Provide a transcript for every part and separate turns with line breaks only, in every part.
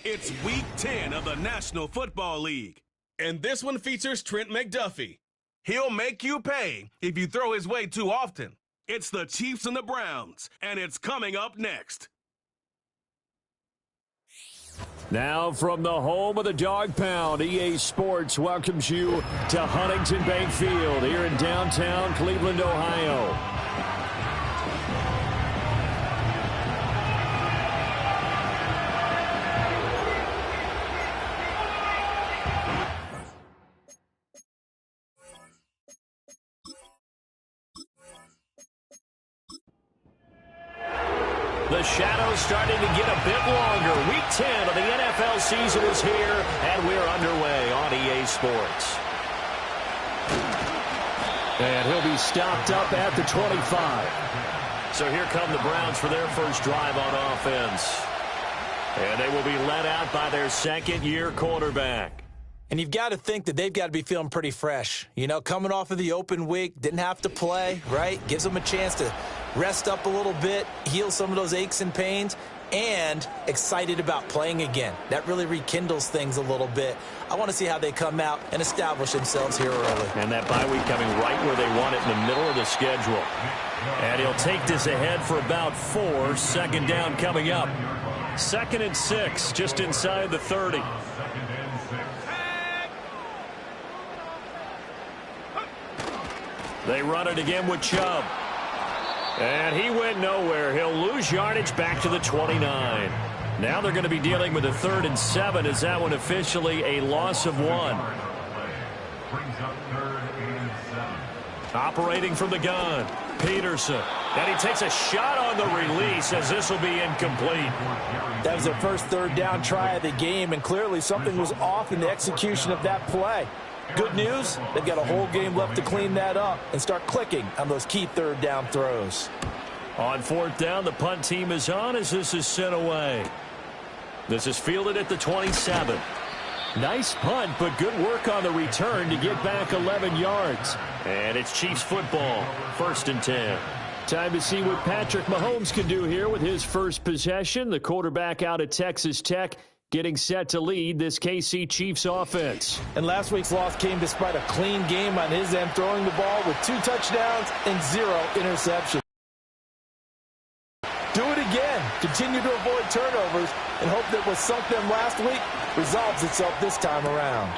It's Week 10 of the National Football League. And this one features Trent McDuffie. He'll make you pay if you throw his way too often. It's the Chiefs and the Browns, and it's coming up next.
Now from the home of the Dog Pound, EA Sports welcomes you to Huntington Bank Field here in downtown Cleveland, Ohio. The shadow's starting to get a bit longer. Week 10 of the NFL season is here, and we're underway on EA Sports. And he'll be stopped up at the 25. So here come the Browns for their first drive on offense. And they will be led out by their second-year quarterback.
And you've got to think that they've got to be feeling pretty fresh. You know, coming off of the open week, didn't have to play, right? Gives them a chance to rest up a little bit, heal some of those aches and pains, and excited about playing again. That really rekindles things a little bit. I want to see how they come out and establish themselves here early.
And that bye week coming right where they want it in the middle of the schedule. And he'll take this ahead for about 4. Second down coming up. 2nd and 6, just inside the 30. They run it again with Chubb. And he went nowhere. He'll lose yardage back to the 29. Now they're going to be dealing with a 3rd and 7. Is that one officially a loss of 1? Operating from the gun, Peterson. And he takes a shot on the release as this will be incomplete.
That was their first 3rd down try of the game, and clearly something was off in the execution of that play. Good news, they've got a whole game left to clean that up and start clicking on those key 3rd down throws.
On 4th down, the punt team is on as this is sent away. This is fielded at the 27. Nice punt, but good work on the return to get back 11 yards. And it's Chiefs football, 1st and 10. Time to see what Patrick Mahomes can do here with his first possession. The quarterback out at Texas Tech getting set to lead this KC Chiefs offense.
And last week's loss came despite a clean game on his end, throwing the ball with 2 touchdowns and 0 interceptions. Do it again. Continue to avoid turnovers and hope that what sunk them last week resolves itself this time around.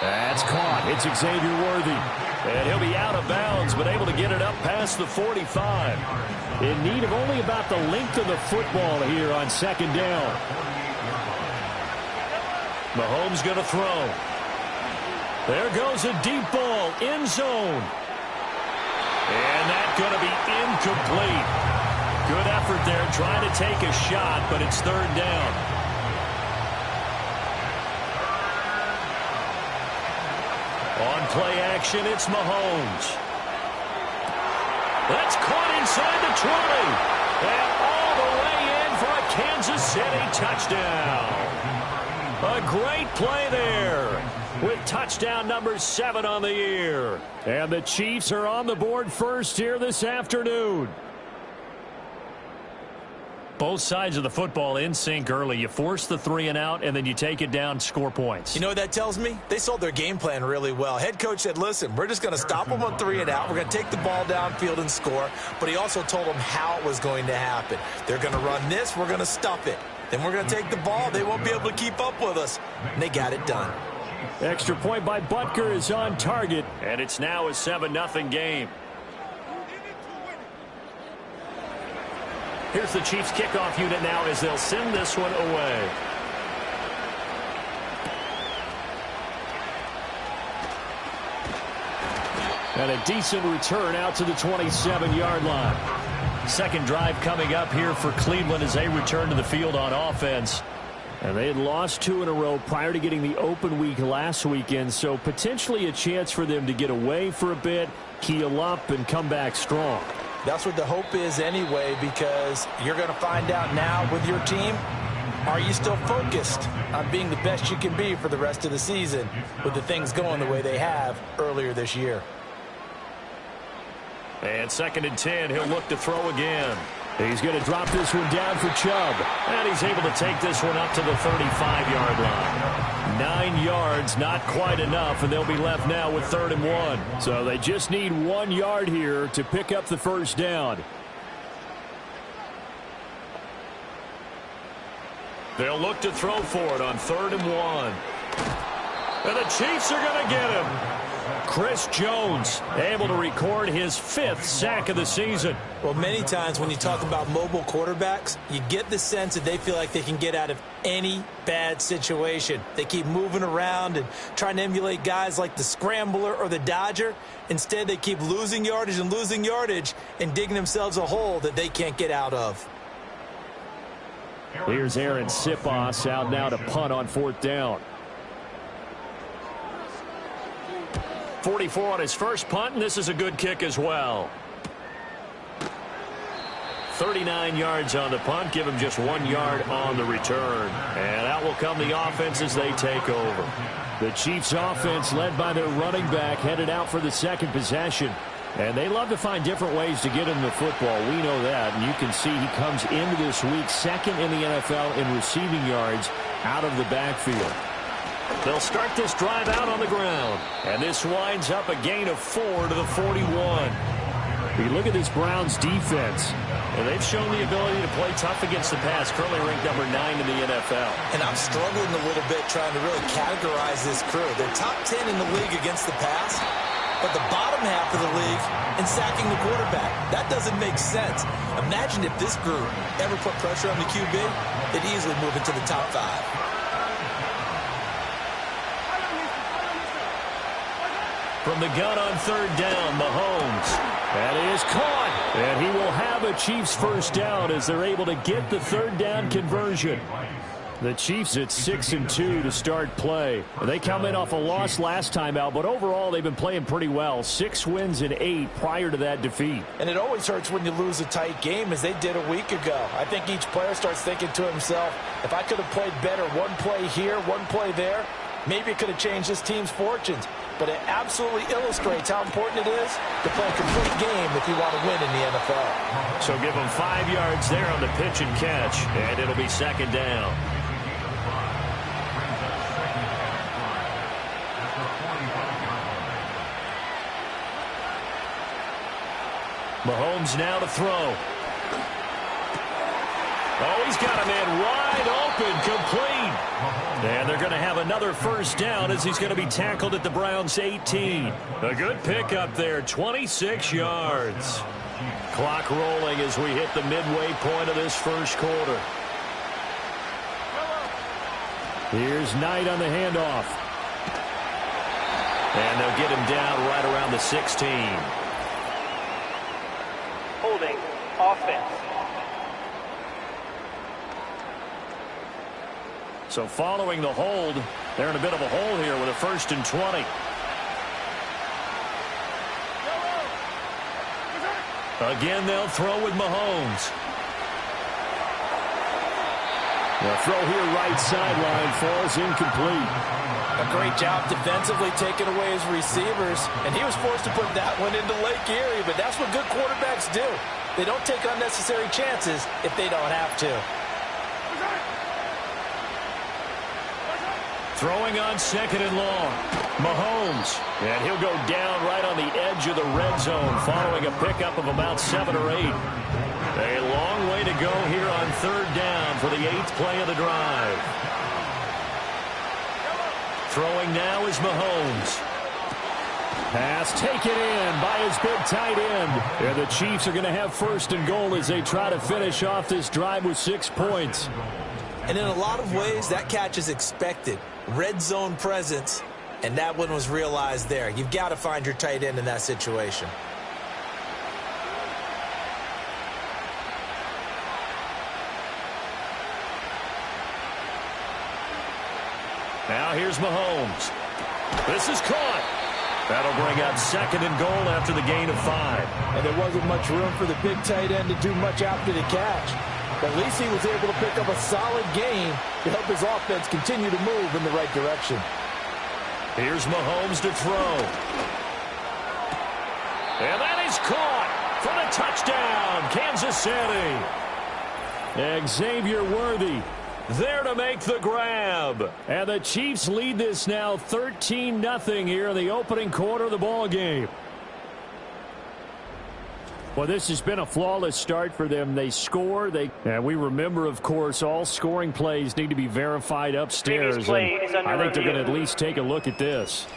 That's caught. It's Xavier Worthy. And he'll be out of bounds, but able to get it up past the 45. In need of only about the length of the football here on 2nd down. Mahomes going to throw. There goes a deep ball, end zone. And that's going to be incomplete. Good effort there trying to take a shot, but it's 3rd down. On play action, it's Mahomes. That's caught inside the 20. And all the way in for a Kansas City touchdown. A great play there with touchdown number 7 on the year. And the Chiefs are on the board first here this afternoon. Both sides of the football in sync early. You force the 3 and out, and then you take it down, score points.
You know what that tells me? They sold their game plan really well. Head coach said, listen, we're just going to stop them on 3 and out. We're going to take the ball downfield and score. But he also told them how it was going to happen. They're going to run this. We're going to stuff it. Then we're going to take the ball. They won't be able to keep up with us. And they got it done.
Extra point by Butker is on target. And it's now a 7-0 game. Here's the Chiefs kickoff unit now as they'll send this one away. And a decent return out to the 27-yard line. Second drive coming up here for Cleveland as they return to the field on offense. And they had lost 2 in a row prior to getting the open week last weekend, so potentially a chance for them to get away for a bit, heal up, and come back strong.
That's what the hope is anyway, because you're going to find out now with your team, are you still focused on being the best you can be for the rest of the season with the things going the way they have earlier this year?
And 2nd and 10, he'll look to throw again. He's going to drop this one down for Chubb. And he's able to take this one up to the 35-yard line. 9 yards, not quite enough, and they'll be left now with 3rd and 1. So they just need 1 yard here to pick up the first down. They'll look to throw for it on 3rd and 1. And the Chiefs are going to get him. Chris Jones able to record his 5th sack of the season.
Well, many times when you talk about mobile quarterbacks, you get the sense that they feel like they can get out of any bad situation. They keep moving around and trying to emulate guys like the Scrambler or the Dodger. Instead, they keep losing yardage and digging themselves a hole that they can't get out of.
Here's Aaron Sipos out now to punt on 4th down. 44 on his first punt, and this is a good kick as well. 39 yards on the punt, give him just 1 yard on the return. And out will come the offense as they take over. The Chiefs offense led by their running back headed out for the 2nd possession. And they love to find different ways to get him the football. We know that. And you can see he comes into this week 2nd in the NFL in receiving yards out of the backfield. They'll start this drive out on the ground. And this winds up a gain of 4 to the 41. You look at this Browns defense, and they've shown the ability to play tough against the pass, currently ranked number 9 in the NFL.
And I'm struggling a little bit trying to really categorize this crew. They're top 10 in the league against the pass, but the bottom half of the league in sacking the quarterback. That doesn't make sense. Imagine if this group ever put pressure on the QB, they'd easily move into the top 5.
From the gun on 3rd down, Mahomes. That is caught. And he will have a Chiefs first down as they're able to get the 3rd down conversion. The Chiefs at 6-2 to start play. They come in off a loss last time out, but overall they've been playing pretty well. 6 wins and 8 prior to that defeat.
And it always hurts when you lose a tight game, as they did a week ago. I think each player starts thinking to himself, if I could have played better one play here, one play there, maybe it could have changed this team's fortunes. But it absolutely illustrates how important it is to play a complete game if you want to win in the NFL.
So give them 5 yards there on the pitch and catch, and it'll be 2nd down. Mahomes now to throw. Oh, he's got a man wide open, complete. And they're going to have another first down as he's going to be tackled at the Browns' 18. A good pickup there, 26 yards. Clock rolling as we hit the midway point of this first quarter. Here's Knight on the handoff. And they'll get him down right around the 16.
Holding offense.
So following the hold, they're in a bit of a hole here with a 1st and 20. Again, they'll throw with Mahomes. The throw here right sideline falls incomplete.
A great job defensively taking away his receivers, and he was forced to put that one into Lake Erie, but that's what good quarterbacks do. They don't take unnecessary chances if they don't have to.
Throwing on 2nd and long. Mahomes. And he'll go down right on the edge of the red zone following a pickup of about 7 or 8. A long way to go here on 3rd down for the 8th play of the drive. Throwing now is Mahomes. Pass taken in by his big tight end. And the Chiefs are going to have 1st and goal as they try to finish off this drive with 6 points.
And in a lot of ways, that catch is expected. Red zone presence, and that one was realized there. You've got to find your tight end in that situation.
Now here's Mahomes. This is caught. That'll bring up 2nd and goal after the gain of 5.
And there wasn't much room for the big tight end to do much after the catch. But at least he was able to pick up a solid gain to help his offense continue to move in the right direction.
Here's Mahomes to throw. And that is caught for the touchdown. Touchdown, Kansas City. Xavier Worthy there to make the grab. And the Chiefs lead this now 13-0 here in the opening quarter of the ball game. Well, this has been a flawless start for them. They score. And we remember, of course, all scoring plays need to be verified upstairs.
Previous play is under
I think they're
review.
going to at least take a look at this.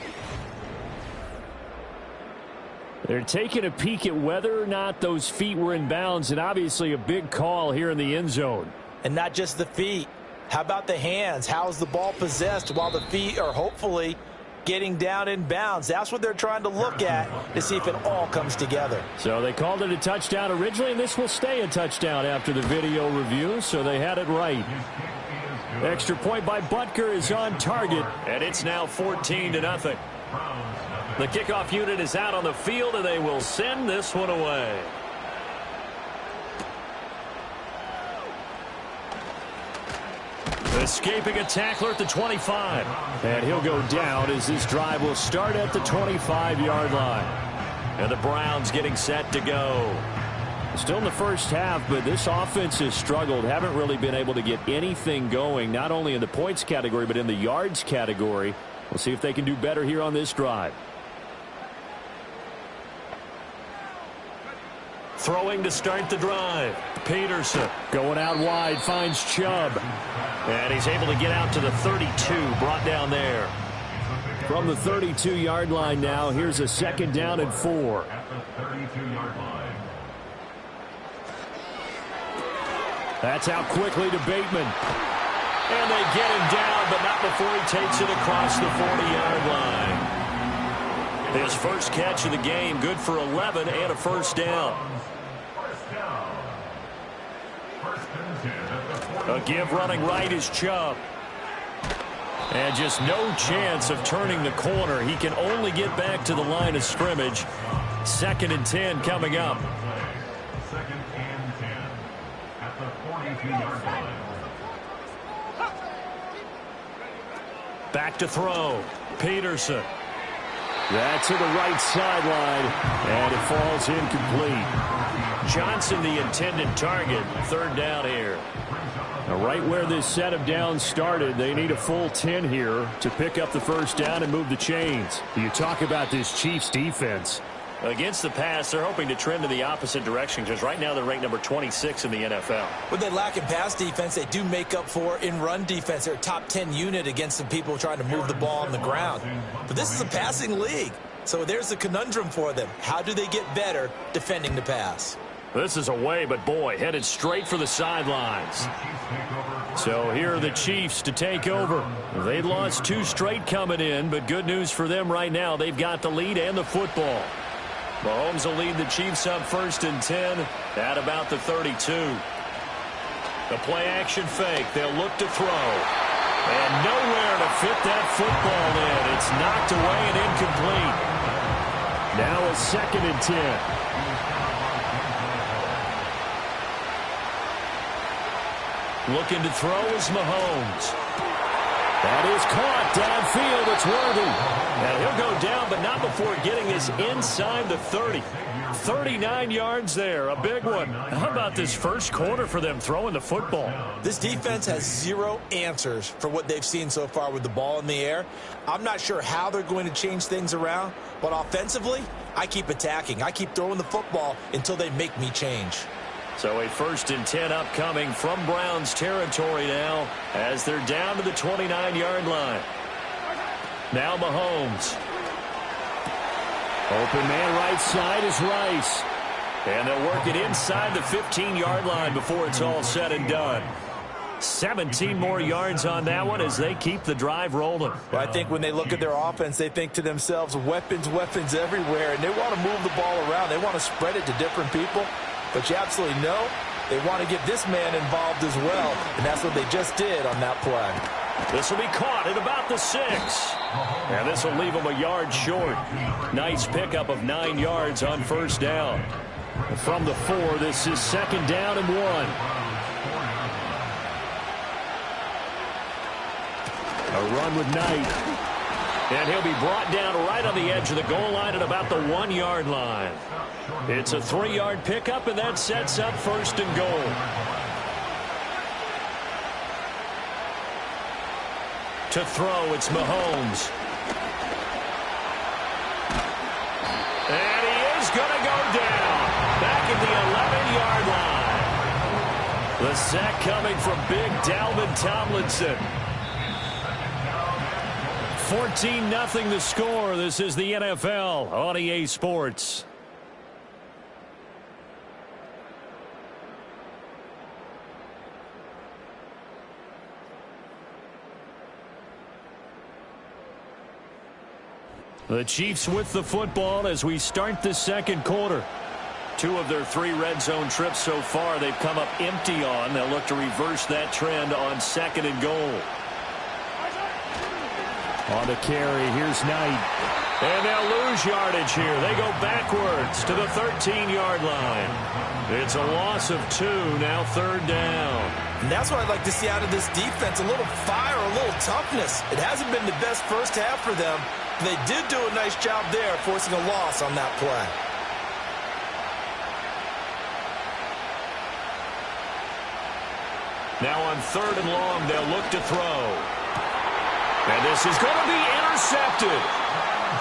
They're taking a peek at whether or not those feet were in bounds, and obviously a big call here in the end zone.
And not just the feet. How about the hands? How is the ball possessed while the feet are hopefully getting down in bounds? That's what they're trying to look at to see if it all comes together.
So they called it a touchdown originally, and this will stay a touchdown after the video review, so they had it right. Extra point by Butker is on target, and it's now 14-0. The kickoff unit is out on the field, and they will send this one away. Escaping a tackler at the 25. And he'll go down as this drive will start at the 25-yard line. And the Browns getting set to go. Still in the first half, but this offense has struggled. Haven't really been able to get anything going, not only in the points category, but in the yards category. We'll see if they can do better here on this drive. Throwing to start the drive. Peterson going out wide, finds Chubb. And he's able to get out to the 32, brought down there. From the 32-yard line now, here's a 2nd down and 4. That's out quickly to Bateman. And they get him down, but not before he takes it across the 40-yard line. His first catch of the game, good for 11 and a first down. A give running right is Chubb. And just no chance of turning the corner. He can only get back to the line of scrimmage. 2nd and 10 coming up.
2nd and 10 at the 42-yard line.
Back to throw. Peterson. That's to the right sideline, and it falls incomplete. Johnson, the intended target. 3rd down here. Now, right where this set of downs started, they need a full 10 here to pick up the first down and move the chains. You talk about this Chiefs defense. Against the pass, they're hoping to trend in the opposite direction because right now they're ranked number 26 in the NFL.
What they lack in pass defense, they do make up for in run defense. They're a top 10 unit against some people trying to move the ball on the ground. But this is a passing league, so there's a conundrum for them. How do they get better defending the pass?
This is away, but boy, headed straight for the sidelines. So here are the Chiefs to take over. They'd lost 2 straight coming in, but good news for them right now. They've got the lead and the football. Mahomes will lead the Chiefs up 1st and 10 at about the 32. The play action fake. They'll look to throw. And nowhere to fit that football in. It's knocked away and incomplete. Now a 2nd and 10. Looking to throw is Mahomes. That is caught downfield. It's Worthy. And he'll go down, but not before getting this inside the 30. 39 yards there, a big one. How about this first quarter for them throwing the football?
This defense has 0 answers for what they've seen so far with the ball in the air. I'm not sure how they're going to change things around, but offensively, I keep attacking. I keep throwing the football until they make me change.
So a 1st and 10 upcoming from Browns territory now as they're down to the 29-yard line. Now Mahomes. Open man right side is Rice. And they'll work it inside the 15-yard line before it's all said and done. 17 more yards on that one as they keep the drive rolling.
Well, I think when they look at their offense, they think to themselves, weapons, weapons everywhere, and they want to move the ball around. They want to spread it to different people. But you absolutely know they want to get this man involved as well, and that's what they just did on that play.
This will be caught at about the 6. And this will leave them a yard short. Nice pickup of 9 yards on 1st down. From the 4, this is 2nd down and 1. A run with Knight. And he'll be brought down right on the edge of the goal line at about the 1-yard line. It's a 3-yard pickup, and that sets up 1st and goal. To throw, it's Mahomes. And he is going to go down. Back at the 11-yard line. The sack coming from big Dalvin Tomlinson. 14-0 the score. This is the NFL on EA Sports. The Chiefs with the football as we start the 2nd quarter. 2 of their 3 red zone trips so far they've come up empty on. They'll look to reverse that trend on 2nd and goal. On the carry, here's Knight. And they'll lose yardage here. They go backwards to the 13-yard line. It's a loss of 2, now 3rd down.
And that's what I'd like to see out of this defense, a little fire, a little toughness. It hasn't been the best first half for them. They did do a nice job there, forcing a loss on that play.
Now on 3rd and long, they'll look to throw. And this is going to be intercepted.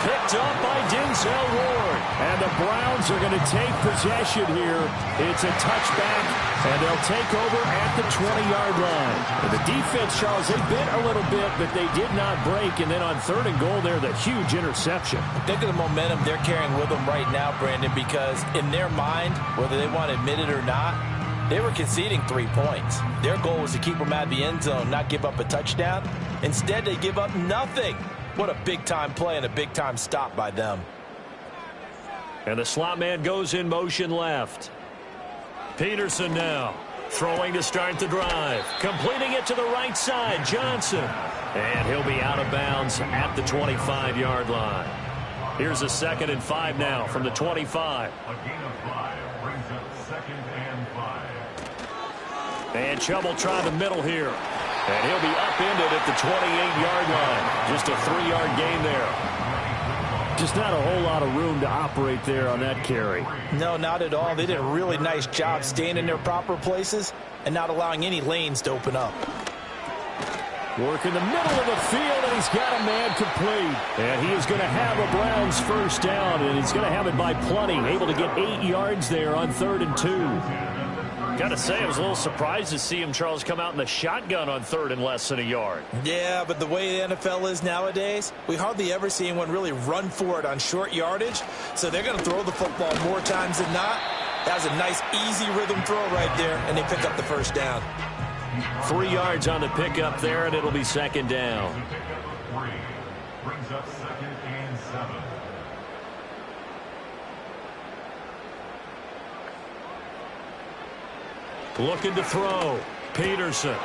Picked up by Denzel Ward. And the Browns are going to take possession here. It's a touchback, and they'll take over at the 20-yard line. And the defense, Charles, they bit a little bit, but they did not break. And then on 3rd and goal there, the huge interception.
Think of the momentum they're carrying with them right now, Brandon, because in their mind, whether they want to admit it or not, they were conceding 3 points. Their goal was to keep them out of the end zone, not give up a touchdown. Instead, they give up nothing. What a big-time play and a big-time stop by them.
And the slot man goes in motion left. Peterson now throwing to start the drive. Completing it to the right side, Johnson. And he'll be out of bounds at the 25-yard line. Here's a 2nd and 5 now from the 25.
A gain of 5 brings up 2nd and 5.
And Chubb will try the middle here. And he'll be upended at the 28-yard line. Just a 3-yard gain there. Just not a whole lot of room to operate there on that carry.
No, not at all. They did a really nice job staying in their proper places and not allowing any lanes to open up.
Work in the middle of the field, and he's got a man complete. And he is going to have a Browns 1st down, and he's going to have it by plenty. Able to get 8 yards there on 3rd and 2. Got to say, I was a little surprised to see him, Charles, come out in the shotgun on 3rd and less than a yard.
Yeah, but the way the NFL is nowadays, we hardly ever see anyone really run for it on short yardage. So they're going to throw the football more times than not. That was a nice, easy rhythm throw right there, and they pick up the 1st down.
3 yards on the pickup there, and it'll be 2nd down.
The pickup of 3 brings up 2nd and 7.
Looking to throw. Peterson.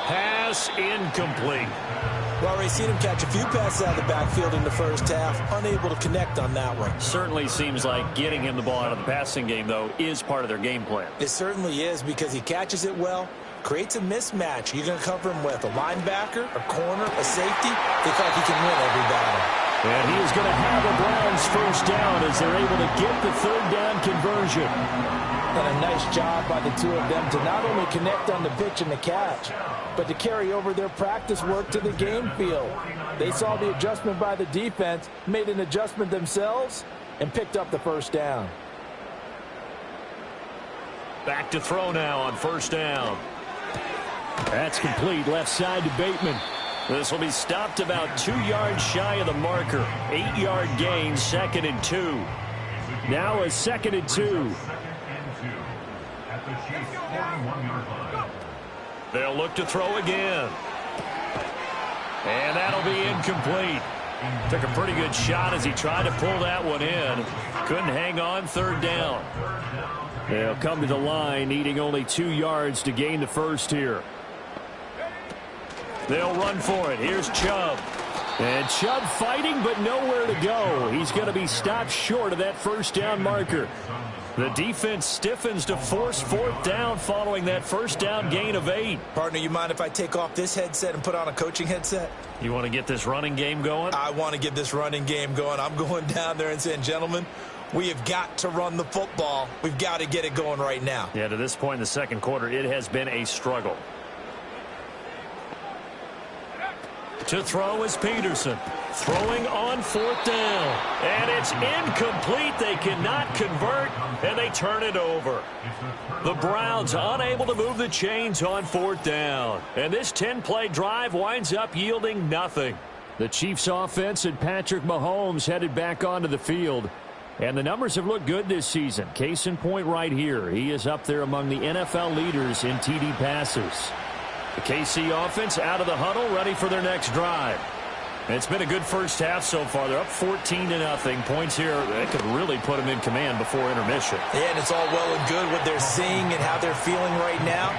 Pass incomplete.
Well, already seen him catch a few passes out of the backfield in the first half. Unable to connect on that one.
Certainly seems like getting him the ball out of the passing game, though, is part of their game plan.
It certainly is because he catches it well, creates a mismatch. You're going to cover him with a linebacker, a corner, a safety. They feel like he can win every battle.
And he is going to have a Browns 1st down as they're able to get the 3rd down conversion.
And a nice job by the 2 of them to not only connect on the pitch and the catch, but to carry over their practice work to the game field. They saw the adjustment by the defense, made an adjustment themselves, and picked up the 1st down.
Back to throw now on 1st down. That's complete left side to Bateman. This will be stopped about 2 yards shy of the marker. 8-yard gain, 2nd and 2. Now a 2nd and 2.
At the Chiefs' 41-yard line.
They'll look to throw again. And that'll be incomplete. Took a pretty good shot as he tried to pull that one in. Couldn't hang on, 3rd down. They'll come to the line, needing only 2 yards to gain the 1st here. They'll run for it. Here's Chubb. And Chubb fighting, but nowhere to go. He's going to be stopped short of that 1st down marker. The defense stiffens to force 4th down following that first down gain of 8.
Partner, you mind if I take off this headset and put on a coaching headset?
You want to get this running game going?
I want to get this running game going. I'm going down there and saying, gentlemen, we have got to run the football. We've got to get it going right now.
Yeah, to this point in the second quarter, it has been a struggle. To throw is Peterson. Throwing on 4th down. And it's incomplete. They cannot convert, and they turn it over. The Browns unable to move the chains on 4th down. And this 10-play drive winds up yielding nothing. The Chiefs offense and Patrick Mahomes headed back onto the field. And the numbers have looked good this season. Case in point right here. He is up there among the NFL leaders in TD passes. The KC offense out of the huddle, ready for their next drive. It's been a good first half so far. They're up 14-0. Points here, they could really put them in command before intermission.
Yeah, and it's all well and good what they're seeing and how they're feeling right now.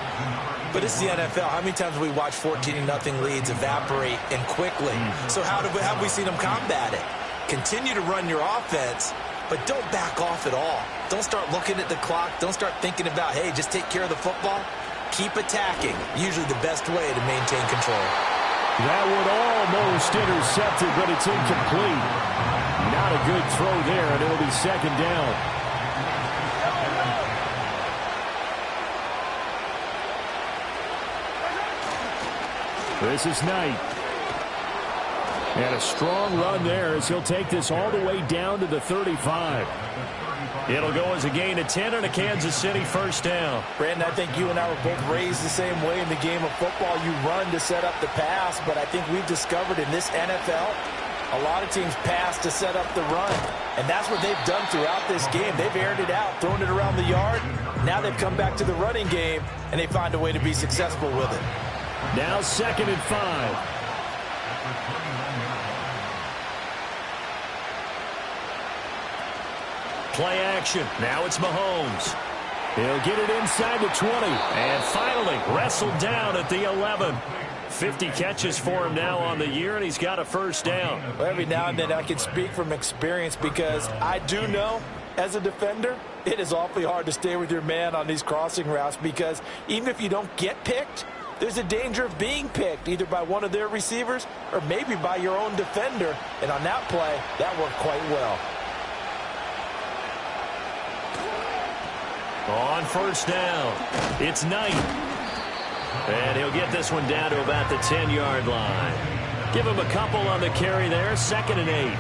But it's the NFL. How many times have we watched 14-0 leads evaporate and quickly? So how have we seen them combat it? Continue to run your offense, but don't back off at all. Don't start looking at the clock. Don't start thinking about, hey, just take care of the football. Keep attacking. Usually the best way to maintain control.
That would almost intercepted, but it's incomplete. Not a good throw there, and it'll be 2nd down. This is Knight. And a strong run there as he'll take this all the way down to the 35. It'll go as a gain of 10 and a Kansas City 1st down.
Brandon, I think you and I were both raised the same way in the game of football. You run to set up the pass, but I think we've discovered in this NFL, a lot of teams pass to set up the run. And that's what they've done throughout this game. They've aired it out, thrown it around the yard. Now they've come back to the running game, and they find a way to be successful with it.
Now 2nd and 5. Play action. Now it's Mahomes. He'll get it inside the 20. And finally wrestled down at the 11. 50 catches for him now on the year, and he's got a 1st down.
Well, every now and then I can speak from experience because I do know as a defender, it is awfully hard to stay with your man on these crossing routes because even if you don't get picked, there's a danger of being picked either by one of their receivers or maybe by your own defender. And on that play, that worked quite well.
On 1st down, it's Knight. And he'll get this one down to about the 10-yard line. Give him a couple on the carry there, 2nd and 8.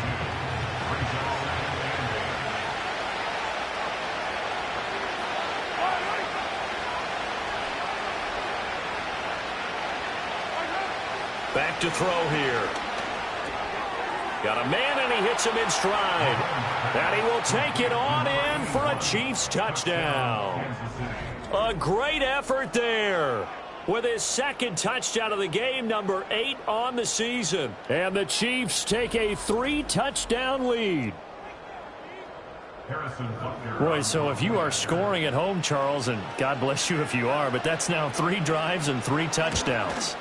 Back to throw here. Got a man, and he hits him in stride. And he will take it on in for a Chiefs touchdown. A great effort there with his 2nd touchdown of the game, number 8 on the season. And the Chiefs take a 3-touchdown lead. Boy, so if you are scoring at home, Charles, and God bless you if you are, but that's now 3 drives and 3 touchdowns.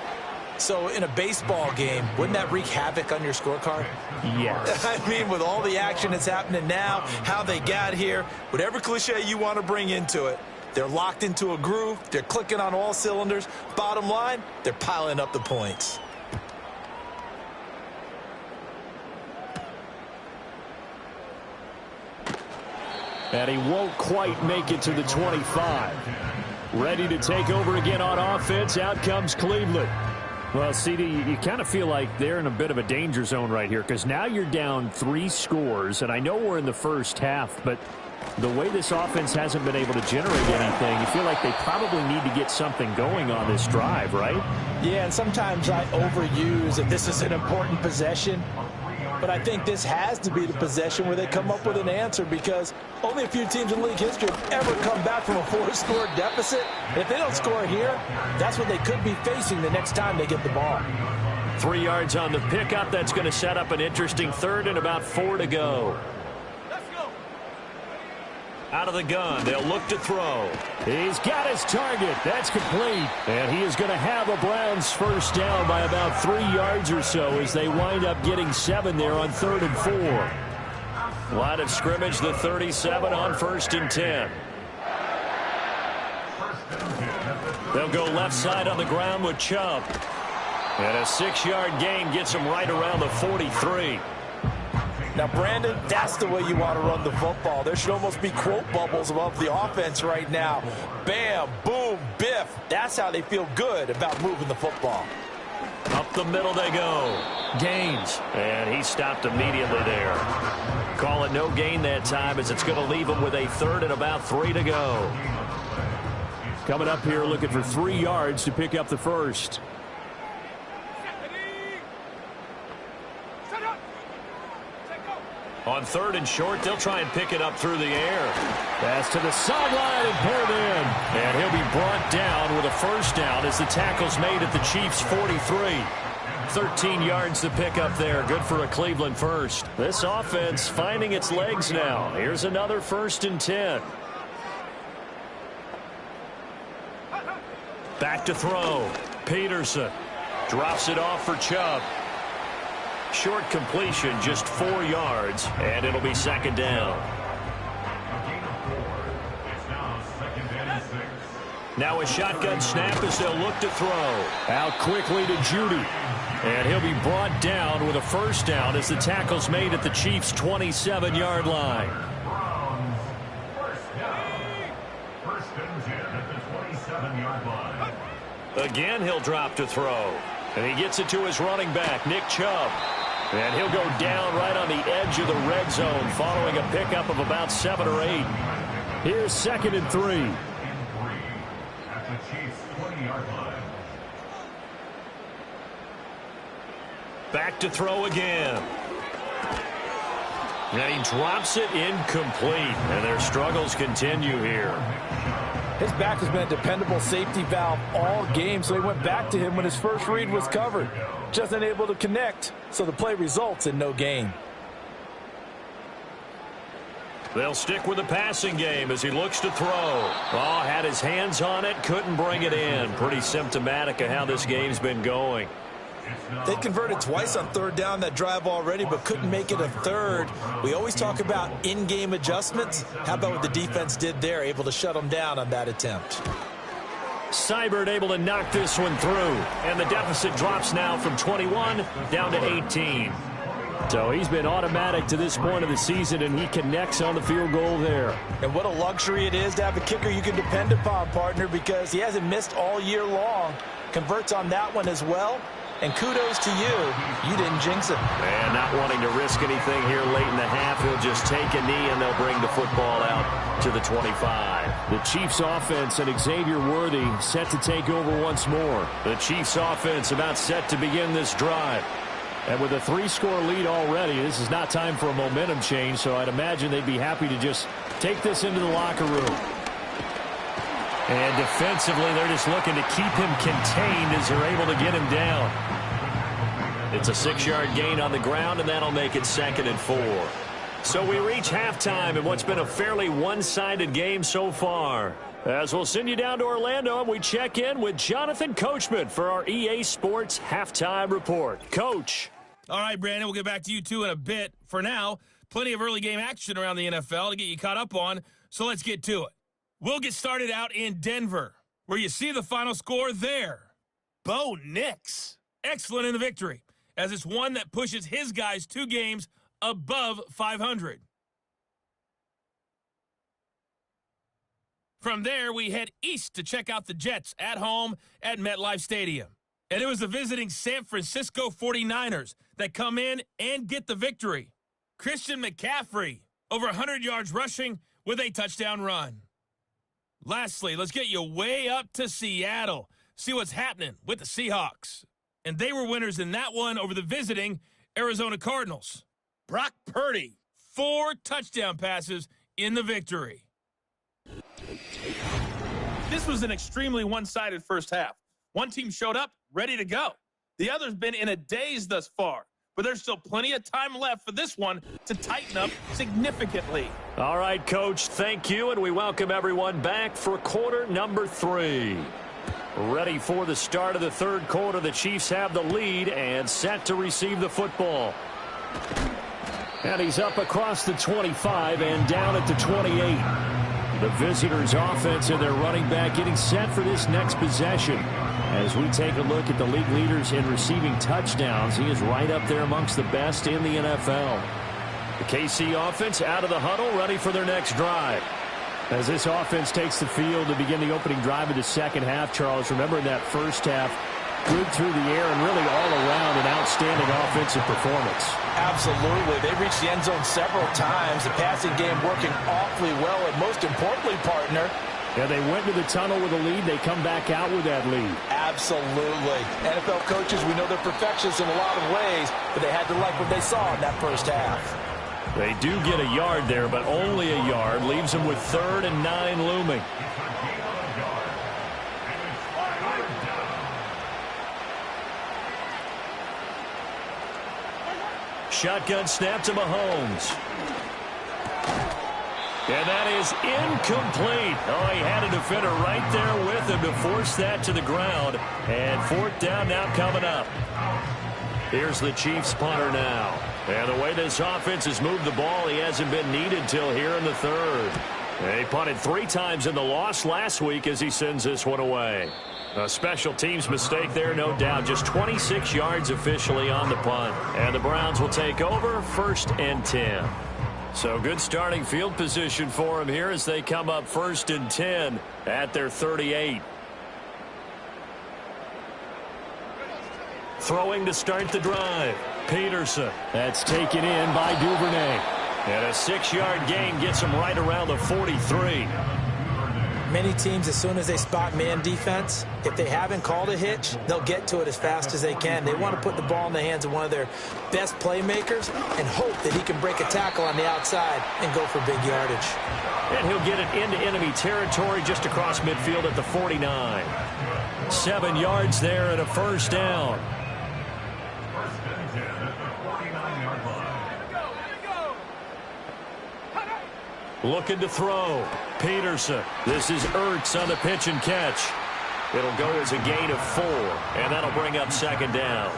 So in a baseball game, wouldn't that wreak havoc on your scorecard?
Yes.
I mean, with all the action that's happening now, how they got here, whatever cliche you want to bring into it, they're locked into a groove, they're clicking on all cylinders. Bottom line, they're piling up the points.
And he won't quite make it to the 25. Ready to take over again on offense. Out comes Cleveland. Well, CD, you kind of feel like they're in a bit of a danger zone right here because now you're down 3 scores, and I know we're in the first half, but the way this offense hasn't been able to generate anything, you feel like they probably need to get something going on this drive, right?
Yeah, and sometimes I overuse that this is an important possession, but I think this has to be the possession where they come up with an answer because only a few teams in league history have ever come back from a 4-score deficit. And if they don't score here, that's what they could be facing the next time they get the ball.
3 yards on the pickup. That's going to set up an interesting 3rd and about 4 to go. Out of the gun, they'll look to throw. He's got his target. That's complete. And he is going to have a Browns 1st down by about 3 yards or so as they wind up getting 7 there on 3rd and 4. Line of scrimmage, the 37 on 1st and 10. They'll go left side on the ground with Chubb. And a 6-yard gain gets him right around the 43.
Now, Brandon, that's the way you want to run the football. There should almost be quote bubbles above the offense right now. Bam, boom, biff. That's how they feel good about moving the football.
Up the middle they go. Gaines. And he stopped immediately there. Call it no gain that time as it's going to leave him with a 3rd and about 3 to go.
Coming up here looking for 3 yards to pick up the first.
On 3rd and short, they'll try and pick it up through the air.
Pass to the sideline and pulled in.
And he'll be brought down with a 1st down as the tackle's made at the Chiefs' 43. 13 yards to pick up there. Good for a Cleveland first. This offense finding its legs now. Here's another 1st and 10. Back to throw. Peterson drops it off for Chubb. Short completion, just 4 yards, and it'll be 2nd down. Now a shotgun snap as they'll look to throw.
Out quickly to Judy.
And he'll be brought down with a 1st down as the tackle's made at the Chiefs' 27-yard line.
First and 10 at the 27-yard line.
Again, he'll drop to throw. And he gets it to his running back, Nick Chubb. And he'll go down right on the edge of the red zone following a pickup of about 7 or 8.
Here's 2nd and 3.
At the Chiefs' 20-yard line.
Back to throw again. And he drops it incomplete. And their struggles continue here.
His back has been a dependable safety valve all game, so he went back to him when his first read was covered. Just unable to connect, so the play results in no gain.
They'll stick with the passing game as he looks to throw. Oh, had his hands on it, couldn't bring it in. Pretty symptomatic of how this game's been going.
They converted twice on 3rd down that drive already, but couldn't make it a 3rd. We always talk about in-game adjustments. How about what the defense did there, able to shut them down on that attempt?
Seibert able to knock this one through. And the deficit drops now from 21 down to 18.
So he's been automatic to this point of the season, and he connects on the field goal there.
And what a luxury it is to have a kicker you can depend upon, partner, because he hasn't missed all year long. Converts on that one as well. And kudos to you. You didn't jinx it.
And not wanting to risk anything here late in the half, he'll just take a knee and they'll bring the football out to the 25.
The Chiefs offense and Xavier Worthy set to take over once more.
The Chiefs offense about set to begin this drive.
And with a 3-score lead already, this is not time for a momentum change, so I'd imagine they'd be happy to just take this into the locker room.
And defensively, they're just looking to keep him contained as they're able to get him down. It's a 6-yard gain on the ground, and that'll make it 2nd and 4. So we reach halftime in what's been a fairly one-sided game so far. As we'll send you down to Orlando, and we check in with Jonathan Coachman for our EA Sports Halftime Report. Coach.
All right, Brandon, we'll get back to you, too, in a bit. For now, plenty of early game action around the NFL to get you caught up on, so let's get to it. We'll get started out in Denver, where you see the final score there. Bo Nix, excellent in the victory, as it's one that pushes his guys 2 games above 500. From there, we head east to check out the Jets at home at MetLife Stadium. And it was the visiting San Francisco 49ers that come in and get the victory. Christian McCaffrey, over 100 yards rushing with a touchdown run. Lastly, let's get you way up to Seattle. See what's happening with the Seahawks. And they were winners in that one over the visiting Arizona Cardinals. Brock Purdy, 4 touchdown passes in the victory. This was an extremely one-sided first half. One team showed up, ready to go. The other's been in a daze thus far. But there's still plenty of time left for this one to tighten up significantly.
All right, Coach, thank you, and we welcome everyone back for quarter number 3. Ready for the start of the 3rd quarter. The Chiefs have the lead and set to receive the football.
And he's up across the 25 and down at the 28. The visitors' offense and their running back getting set for this next possession. As we take a look at the league leaders in receiving touchdowns, he is right up there amongst the best in the NFL. The KC offense out of the huddle, ready for their next drive. As this offense takes the field to begin the opening drive of the second half, Charles, remember in that first half, good through the air and really all around an outstanding offensive performance.
Absolutely. They reached the end zone several times. The passing game working awfully well, and most importantly, partner,
yeah, they went to the tunnel with a lead. They come back out with that lead.
Absolutely. NFL coaches, we know they're perfectionists in a lot of ways, but they had to like what they saw in that first half.
They do get a yard there, but only a yard. Leaves them with 3rd and 9 looming. Shotgun snap to Mahomes. And that is incomplete. Oh, he had a defender right there with him to force that to the ground. And 4th down now coming up. Here's the Chiefs punter now. And the way this offense has moved the ball, he hasn't been needed till here in the 3rd. They punted 3 times in the loss last week as he sends this one away. A special teams mistake there, no doubt. Just 26 yards officially on the punt. And the Browns will take over 1st and 10. So good starting field position for them here as they come up 1st and 10 at their 38. Throwing to start the drive. Peterson. That's taken in by Duvernay. And a 6-yard gain gets him right around the 43.
Many teams, as soon as they spot man defense, if they haven't called a hitch, they'll get to it as fast as they can. They want to put the ball in the hands of one of their best playmakers and hope that he can break a tackle on the outside and go for big yardage.
And he'll get it into enemy territory just across midfield at the 49. 7 yards there and a 1st down. Looking to throw. Peterson. This is Ertz on the pitch and catch. It'll go as a gain of 4, and that'll bring up 2nd down.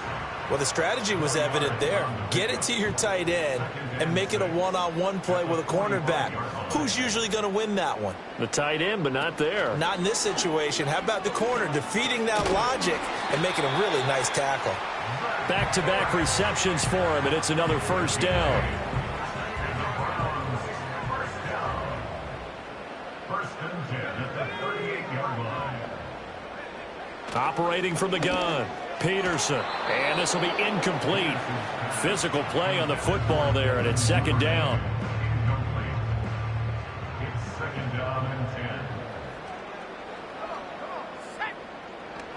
Well, the strategy was evident there. Get it to your tight end and make it a one-on-one play with a cornerback. Who's usually going to win that one?
The tight end, but not there.
Not in this situation. How about the corner defeating that logic and making a really nice tackle?
Back-to-back receptions for him, and it's another 1st down. Operating from the gun, Peterson. And this will be incomplete. Physical play on the football there, and it's 2nd down.
It's 2nd down and 10.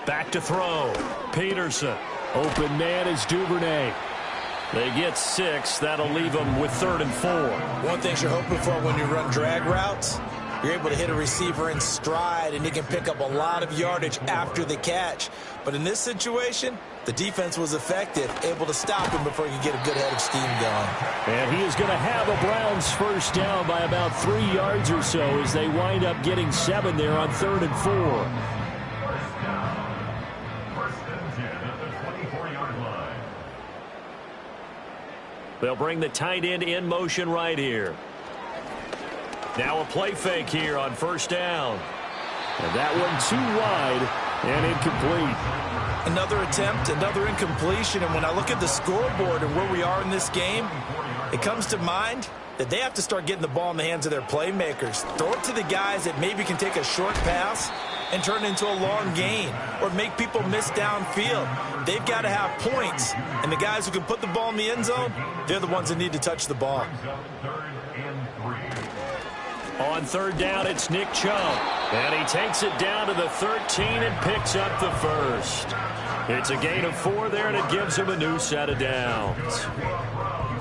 Back to throw. Peterson. Open man is Duvernay. They get 6. That'll leave them with 3rd and 4.
One thing you're hoping for when you run drag routes, you're able to hit a receiver in stride, and he can pick up a lot of yardage after the catch. But in this situation, the defense was effective, able to stop him before he could get a good head of steam going.
And he is going to have a Browns 1st down by about 3 yards or so as they wind up getting 7 there on 3rd and 4.
1st down. 1st and 10 at the 24-yard line.
They'll bring the tight end in motion right here. Now a play fake here on 1st down. And that one too wide and incomplete.
Another attempt, another incompletion, and when I look at the scoreboard and where we are in this game, it comes to mind that they have to start getting the ball in the hands of their playmakers. Throw it to the guys that maybe can take a short pass and turn it into a long gain or make people miss downfield. They've got to have points, and the guys who can put the ball in the end zone, they're the ones that need to touch the ball.
On 3rd down, it's Nick Chubb. And he takes it down to the 13 and picks up the 1st. It's a gain of 4 there, and it gives him a new set of downs.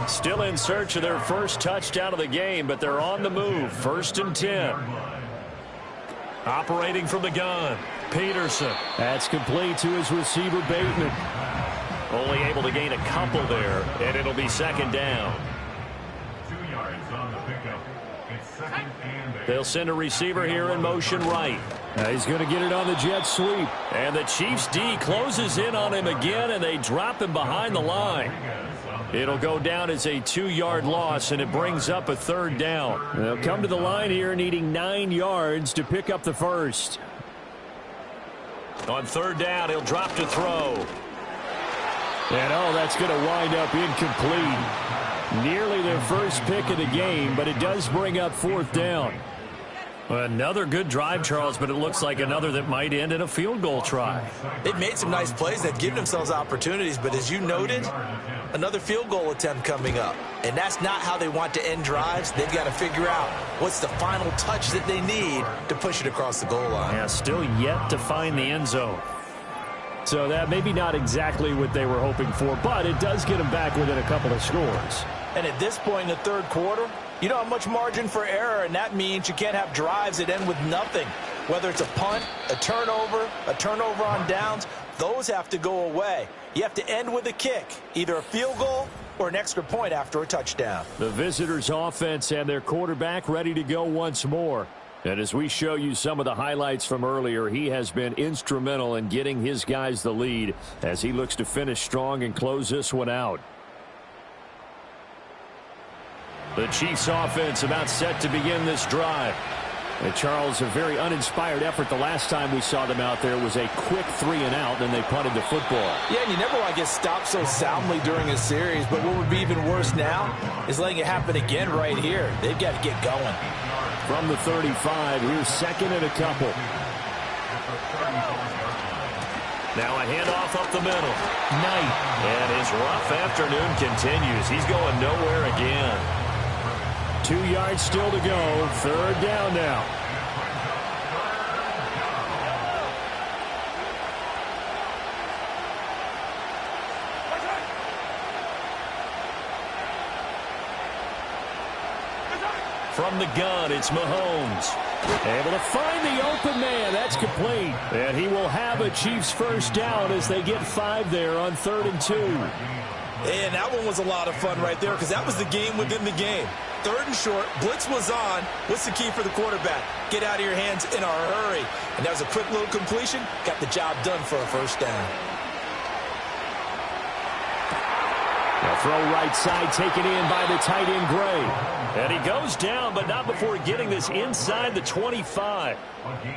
Still in search of their 1st touchdown of the game, but they're on the move. 1st and 10. Operating from the gun, Peterson. That's complete to his receiver, Bateman. Only able to gain a couple there, and it'll be 2nd down.
2 yards on the pickup. It's 2nd and 8.
They'll send a receiver here in motion right. He's going to get it on the jet sweep. And the Chiefs D closes in on him again, and they drop him behind the line. It'll go down as a 2-yard loss, and it brings up a 3rd down. They'll come to the line here needing 9 yards to pick up the first. On 3rd down, he'll drop to throw. And, that's going to wind up incomplete. Nearly their first pick of the game, but it does bring up 4th down. Another good drive, Charles, but it looks like another that might end in a field goal try.
They've made some nice plays. They've given themselves opportunities, but as you noted, another field goal attempt coming up. And that's not how they want to end drives. They've got to figure out what's the final touch that they need to push it across the goal line.
Yeah, still yet to find the end zone. So that maybe not exactly what they were hoping for, but it does get them back within a couple of scores.
And at this point in the 3rd quarter, you don't have much margin for error, and that means you can't have drives that end with nothing. Whether it's a punt, a turnover on downs, those have to go away. You have to end with a kick, either a field goal or an extra point after a touchdown.
The visitors' offense and their quarterback ready to go once more. And as we show you some of the highlights from earlier, he has been instrumental in getting his guys the lead as he looks to finish strong and close this one out. The Chiefs offense about set to begin this drive. And Charles, a very uninspired effort the last time we saw them out there was a quick 3-and-out, and they punted the football.
Yeah, and you never want to get stopped so soundly during a series, but what would be even worse now is letting it happen again right here. They've got to get going.
From the 35, here's 2nd and a couple. Now a handoff up the middle. Knight. And his rough afternoon continues. He's going nowhere again. 2 yards still to go. 3rd down now. From the gun, it's Mahomes. Able to find the open man. That's complete. And he will have a Chiefs first down as they get 5 there on 3rd and 2.
And that one was a lot of fun right there because that was the game within the game. 3rd and short, blitz was on. What's the key for the quarterback? Get out of your hands in a hurry. And that was a quick little completion. Got the job done for a first down.
A throw right side taken in by the tight end Gray. And he goes down, but not before getting this inside the 25.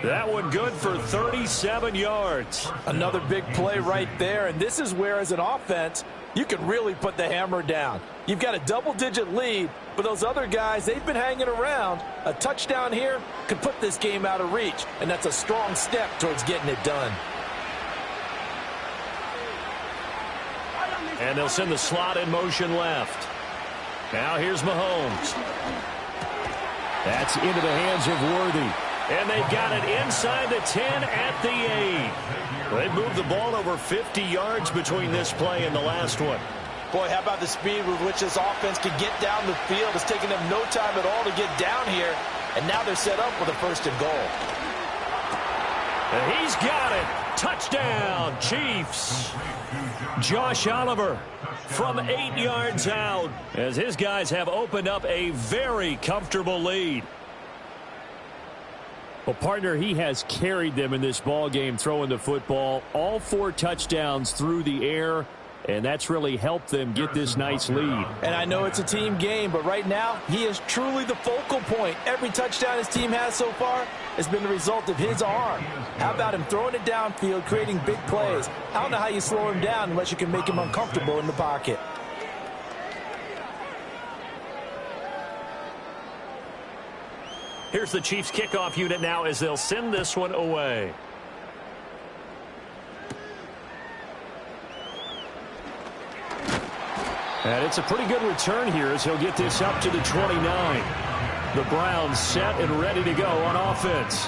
That one good for 37 yards.
Another big play right there. And this is where, as an offense, you can really put the hammer down. You've got a double-digit lead, but those other guys, they've been hanging around. A touchdown here could put this game out of reach, and that's a strong step towards getting it done.
And they'll send the slot in motion left. Now here's Mahomes. That's into the hands of Worthy. And they've got it inside the 10 at the 8. They've moved the ball over 50 yards between this play and the last one.
Boy, how about the speed with which this offense can get down the field? It's taken them no time at all to get down here. And now they're set up with a 1st and goal.
And he's got it. Touchdown, Chiefs. Josh Oliver from 8 yards out as his guys have opened up a very comfortable lead. Well, partner, he has carried them in this ball game throwing the football. All 4 touchdowns through the air, and that's really helped them get this nice lead.
And I know it's a team game, but right now he is truly the focal point. Every touchdown his team has so far has been the result of his arm. How about him throwing it downfield, creating big plays? I don't know how you slow him down unless you can make him uncomfortable in the pocket.
Here's the Chiefs kickoff unit now as they'll send this one away. And it's a pretty good return here as he'll get this up to the 29. The Browns set and ready to go on offense.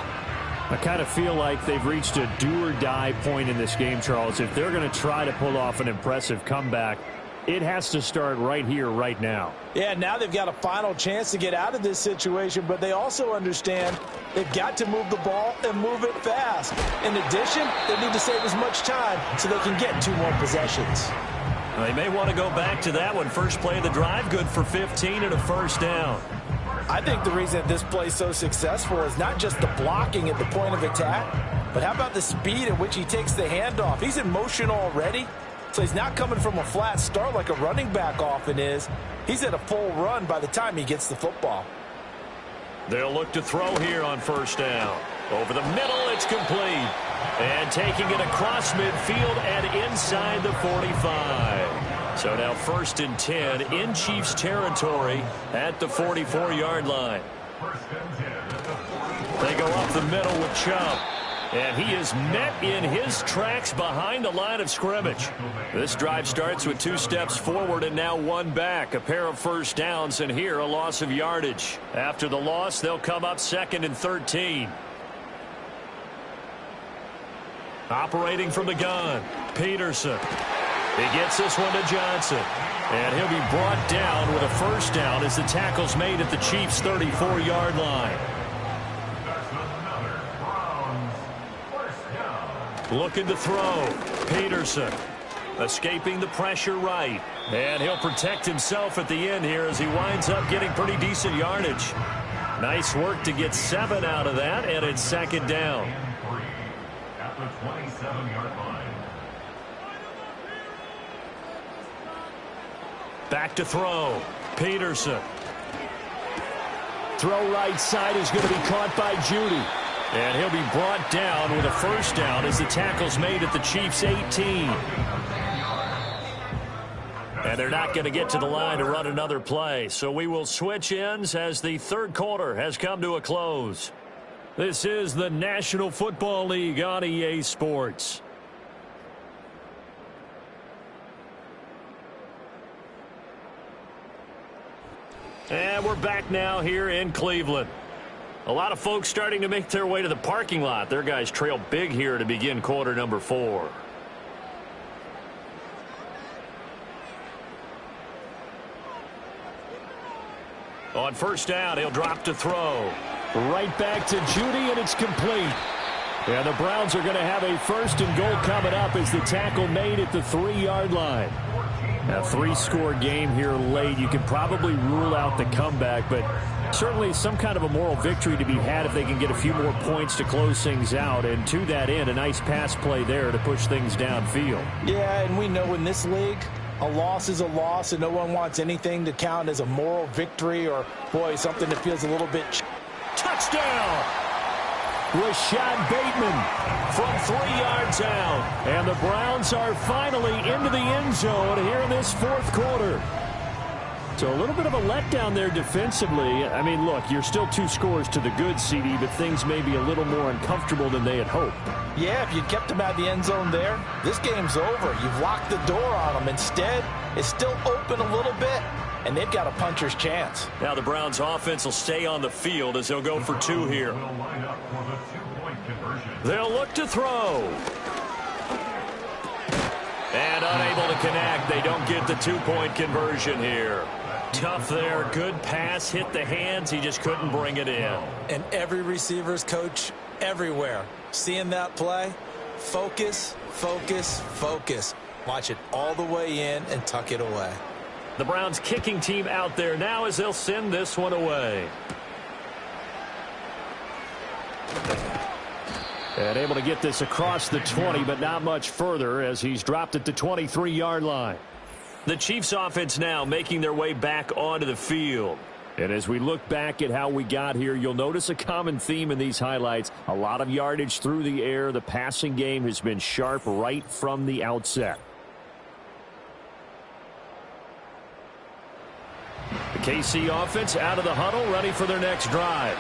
I kind of feel like they've reached a do-or-die point in this game, Charles. If they're going to try to pull off an impressive comeback, it has to start right here, right now.
Yeah, now they've got a final chance to get out of this situation, but they also understand they've got to move the ball and move it fast. In addition, they need to save as much time so they can get 2 more possessions.
They may want to go back to that one. First play of the drive, good for 15 and a first down.
I think the reason that this play is so successful is not just the blocking at the point of attack, but how about the speed at which he takes the handoff? He's in motion already. So he's not coming from a flat start like a running back often is. He's at a full run by the time he gets the football.
They'll look to throw here on first down. Over the middle, it's complete. And taking it across midfield and inside the 45. So now 1st and 10 in Chiefs territory at the 44-yard line. They go up the middle with Chubb. And he is met in his tracks behind the line of scrimmage. This drive starts with 2 steps forward and now 1 back. A pair of first downs, and here a loss of yardage. After the loss, they'll come up 2nd and 13. Operating from the gun, Peterson. He gets this one to Johnson. And he'll be brought down with a first down as the tackle's made at the Chiefs' 34-yard line. Looking to throw. Peterson escaping the pressure right. And he'll protect himself at the end here as he winds up getting pretty decent yardage. Nice work to get 7 out of that, and it's 2nd down.
At the 27-yard line.
Back to throw. Peterson. Throw right side is going to be caught by Judy. And he'll be brought down with a first down as the tackle's made at the Chiefs' 18. And they're not going to get to the line to run another play. So we will switch ends as the 3rd quarter has come to a close. This is the National Football League on EA Sports. And we're back now here in Cleveland. A lot of folks starting to make their way to the parking lot. Their guys trail big here to begin quarter number 4. On first down, he'll drop to throw. Right back to Judy, and it's complete. And the Browns are going to have a 1st and goal coming up as the tackle made at the 3-yard line. A 3-score game here late. You can probably rule out the comeback, but certainly some kind of a moral victory to be had if they can get a few more points to close things out. And to that end, a nice pass play there to push things downfield.
Yeah, and we know in this league, a loss is a loss, and no one wants anything to count as a moral victory or, boy, something that feels a little bit...
Touchdown! Rashad Bateman from 3 yards out. And the Browns are finally into the end zone here in this 4th quarter. So a little bit of a letdown there defensively. I mean, look, you're still 2 scores to the good, CD, but things may be a little more uncomfortable than they had hoped.
Yeah, if you'd kept them out of the end zone there, this game's over. You've locked the door on them. Instead, it's still open a little bit, and they've got a puncher's chance.
Now the Browns offense will stay on the field as they'll go for 2 here. They'll look to throw. And unable to connect. They don't get the 2-point conversion here. Tough there. Good pass. Hit the hands. He just couldn't bring it in.
And every receiver's coach everywhere. Seeing that play, focus, focus, focus. Watch it all the way in and tuck it away.
The Browns kicking team out there now as they'll send this one away. And able to get this across the 20, but not much further as he's dropped at the 23-yard line. The Chiefs offense now making their way back onto the field. And as we look back at how we got here, you'll notice a common theme in these highlights. A lot of yardage through the air. The passing game has been sharp right from the outset. The KC offense out of the huddle, ready for their next drive.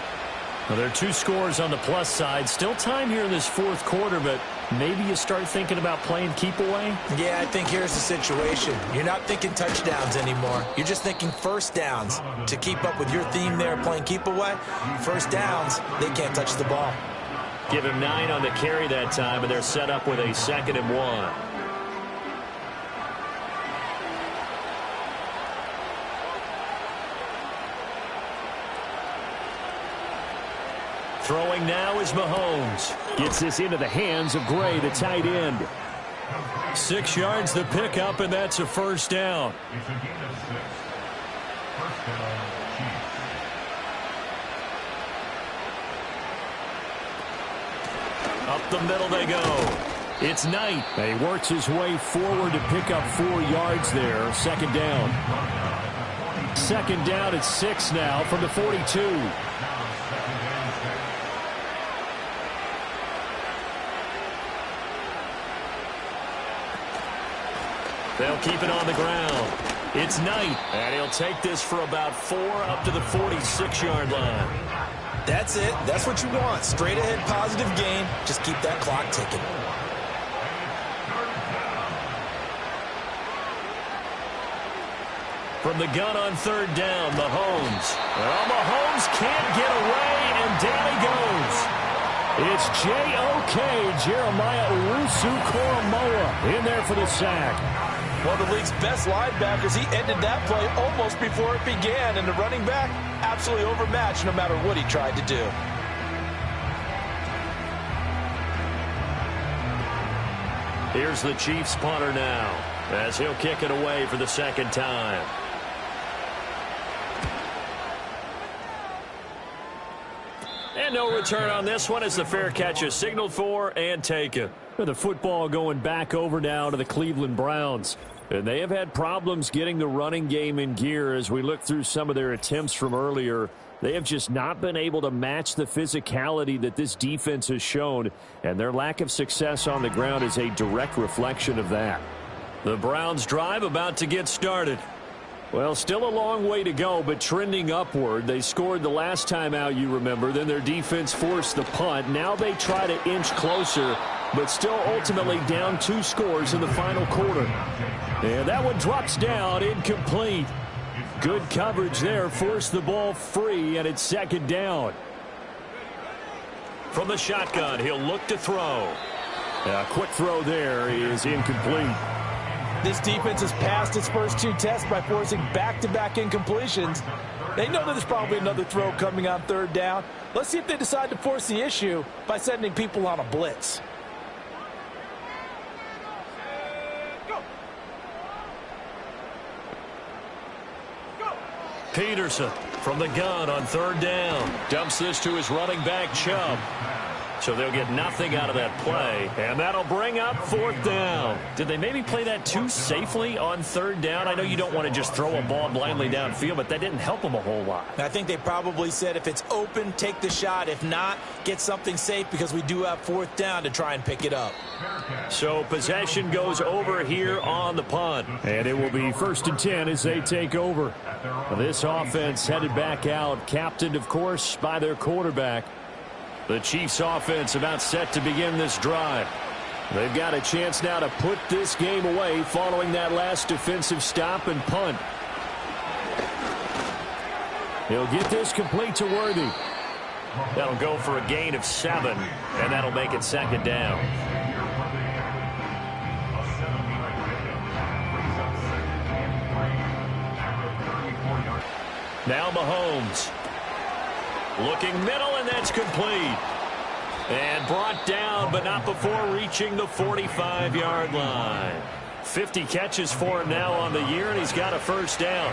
Well, there are 2 scores on the plus side. Still time here in this 4th quarter, but maybe you start thinking about playing keep away?
Yeah, I think here's the situation. You're not thinking touchdowns anymore. You're just thinking first downs. To keep up with your theme there, playing keep away, first downs, they can't touch the ball.
Give him 9 on the carry that time, and they're set up with a 2nd and 1. Throwing now is Mahomes. Gets this into the hands of Gray, the tight end. 6 yards the pickup, and that's a first down.
It's a gain of 6. First down, Chiefs.
Up the middle they go. It's Knight. He works his way forward to pick up 4 yards there. Second down. Second down at 6 now from the 42. They'll keep it on the ground. It's Knight, and he'll take this for about 4 up to the 46-yard line.
That's it. That's what you want. Straight ahead positive gain. Just keep that clock ticking.
From the gun on third down, Mahomes. Well, Mahomes can't get away, and down he goes. It's J.O.K. Jeremiah Owusu-Koramoah in there for the sack.
One of the league's best linebackers. He ended that play almost before it began, and the running back absolutely overmatched no matter what he tried to do.
Here's the Chiefs punter now, as he'll kick it away for the second time. And no return on this one as the fair catch is signaled for and taken. The football going back over now to the Cleveland Browns. And they have had problems getting the running game in gear as we look through some of their attempts from earlier. They have just not been able to match the physicality that this defense has shown, and their lack of success on the ground is a direct reflection of that. The Browns drive about to get started. Well, still a long way to go, but trending upward. They scored the last time out, you remember. Then their defense forced the punt. Now they try to inch closer, but still ultimately down 2 scores in the final quarter. And that one drops down, incomplete. Good coverage there, forced the ball free, and it's second down. From the shotgun, he'll look to throw. A quick throw there is incomplete.
This defense has passed its first 2 tests by forcing back-to-back incompletions. They know that there's probably another throw coming on third down. Let's see if they decide to force the issue by sending people on a blitz.
Peterson from the gun on third down. Dumps this to his running back, Chubb. So they'll get nothing out of that play, and that'll bring up fourth down. Did they maybe play that too safely on third down? I know you don't want to just throw a ball blindly downfield, but that didn't help them a whole lot.
I think they probably said if it's open, take the shot. If not, get something safe because we do have fourth down to try and pick it up.
So possession goes over here on the punt, and it will be 1st and 10 as they take over. This offense headed back out, captained, of course, by their quarterback. The Chiefs offense about set to begin this drive. They've got a chance now to put this game away following that last defensive stop and punt. He'll get this complete to Worthy. That'll go for a gain of 7, and that'll make it second down. Now Mahomes. Looking middle, and that's complete. And brought down, but not before reaching the 45-yard line. 50 catches for him now on the year, and he's got a first down.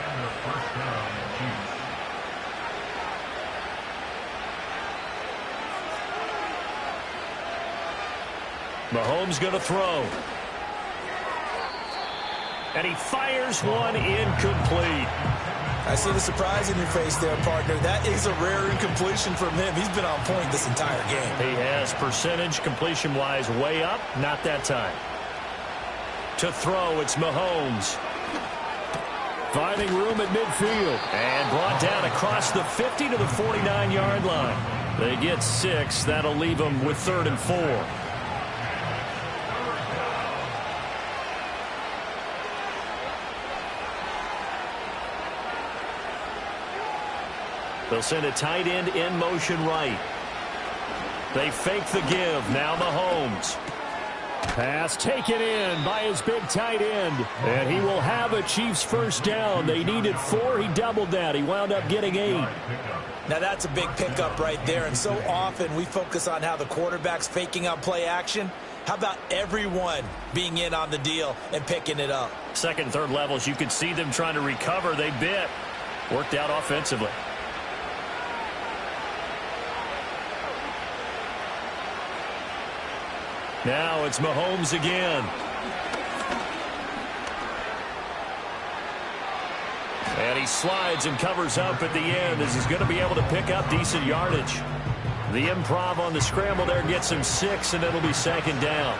Mahomes going to throw. And he fires one incomplete.
I see the surprise in your face there, partner. That is a rare incompletion from him. He's been on point this entire game.
He has percentage completion-wise way up. Not that time. To throw, it's Mahomes. Finding room at midfield. And brought down across the 50 to the 49-yard line. They get 6. That'll leave them with 3rd and 4. They'll send a tight end in motion right. They fake the give. Now Mahomes. Pass taken in by his big tight end. And he will have a Chiefs first down. They needed 4. He doubled that. He wound up getting 8.
Now that's a big pickup right there. And so often we focus on how the quarterback's faking on play action. How about everyone being in on the deal and picking it up?
Second and third levels, you could see them trying to recover. They bit. Worked out offensively.
Now it's Mahomes again. And he slides and covers up at the end as he's going to be able to pick up decent yardage. The improv on the scramble there gets him 6, and it'll be second down.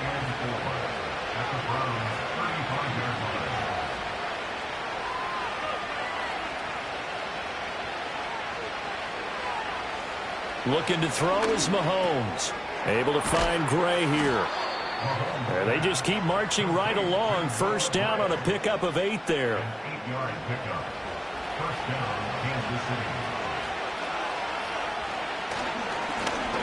Looking to throw is Mahomes. Able to find Gray here. And they just keep marching right along. First down on a pickup of 8 there.
8-yard pickup. First down, Kansas City.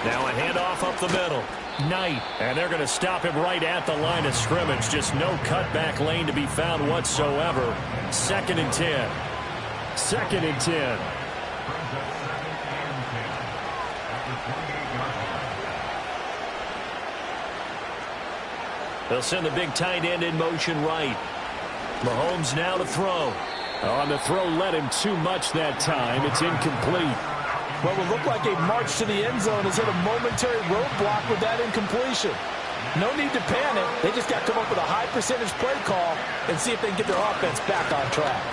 Now a handoff up the middle. Knight. And they're going to stop him right at the line of scrimmage. Just no cutback lane to be found whatsoever. 2nd and 10. 2nd and 10. They'll send the big tight end in motion right. Mahomes now to throw. On the throw, led him too much that time. It's incomplete.
What would look like a march to the end zone is hit a momentary roadblock with that incompletion. No need to panic. They just got to come up with a high percentage play call and see if they can get their offense back on track.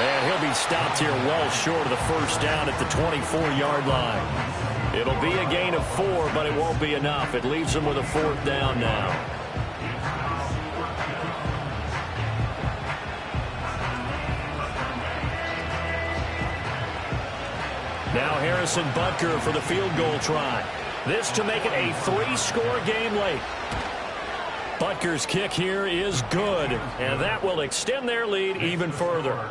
And he'll be stopped here well short of the first down at the 24-yard line. It'll be a gain of 4, but it won't be enough. It leaves them with a 4th down now. Now Harrison Butker for the field goal try. This to make it a 3-score game late. Butker's kick here is good, and that will extend their lead even further.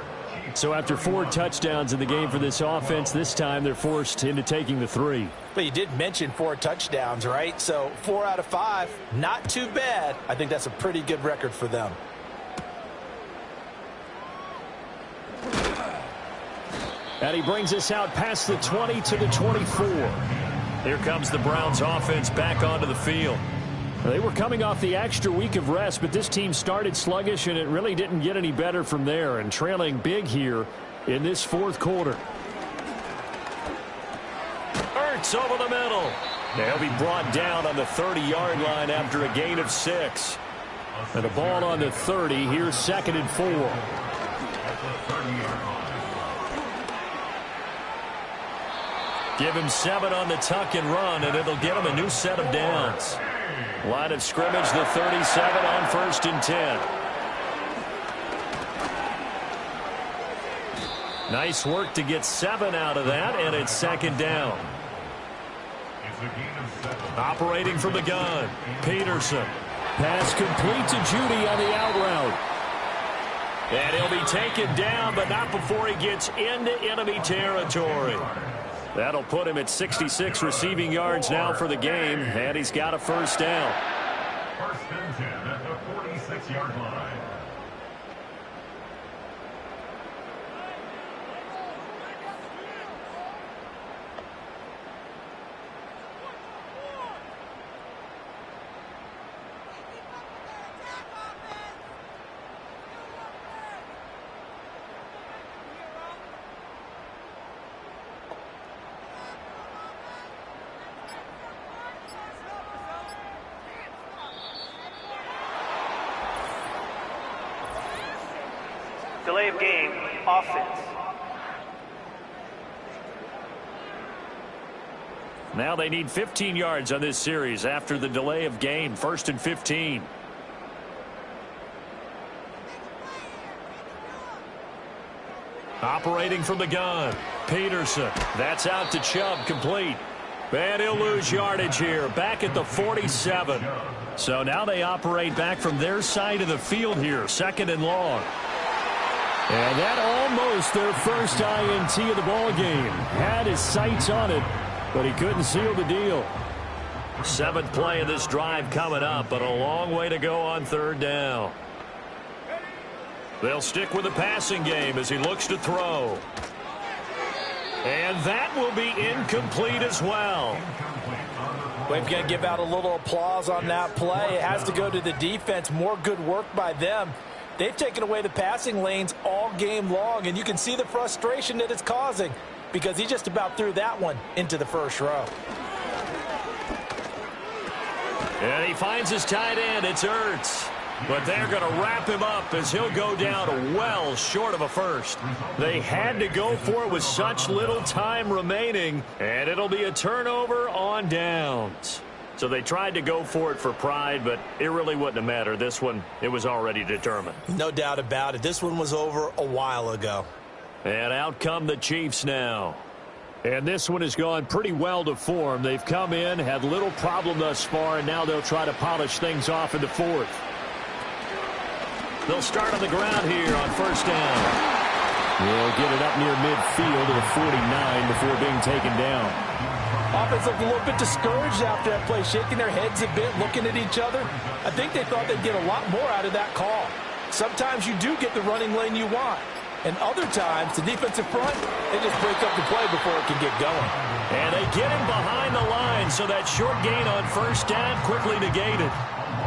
So after 4 touchdowns in the game for this offense, this time they're forced into taking the 3.
But you did mention 4 touchdowns, right? So 4 out of 5, not too bad. I think that's a pretty good record for them.
And he brings us out past the 20 to the 24. Here comes the Browns offense back onto the field. They were coming off the extra week of rest, but this team started sluggish, and it really didn't get any better from there, and trailing big here in this 4th quarter. Ertz over the middle. They'll be brought down on the 30-yard line after a gain of 6. And a ball on the 30. Here's 2nd and 4. Give him 7 on the tuck and run, and it'll get him a new set of downs. Line of scrimmage, the 37 on 1st and 10. Nice work to get 7 out of that, and it's 2nd down. Operating from the gun, Peterson. Pass complete to Judy on the out route. And he'll be taken down, but not before he gets into enemy territory. That'll put him at 66 receiving yards now for the game, and he's got a 1st down.
1st and 10 at the 46-yard line.
Delay of game, offense.
Now they need 15 yards on this series after the delay of game. 1st and 15. Operating from the gun, Peterson. That's out to Chubb, complete. And he'll lose yardage here, back at the 47. So now they operate back from their side of the field here, 2nd and long. And that almost their first INT of the ball game. Had his sights on it, but he couldn't seal the deal. 7th play of this drive coming up, but a long way to go on 3rd down. They'll stick with the passing game as he looks to throw. And that will be incomplete as well.
We've got to give out a little applause on that play. It has to go to the defense. More good work by them. They've taken away the passing lanes all game long, and you can see the frustration that it's causing because he just about threw that one into the 1st row.
And he finds his tight end. It's Ertz. But they're going to wrap him up as he'll go down well short of a first. They had to go for it with such little time remaining, and it'll be a turnover on downs. So they tried to go for it for pride, but it really wouldn't have mattered. This one, it was already determined.
No doubt about it. This one was over a while ago.
And out come the Chiefs now. And this one has gone pretty well to form. They've come in, had little problem thus far, and now they'll try to polish things off in the fourth. They'll start on the ground here on first down. They'll get it up near midfield to the 49 before being taken down.
Offense looked a little bit discouraged after that play, shaking their heads a bit, looking at each other. I think they thought they'd get a lot more out of that call. Sometimes you do get the running lane you want. And other times, the defensive front, they just break up the play before it can get going.
And they get him behind the line, so that short gain on first down quickly negated.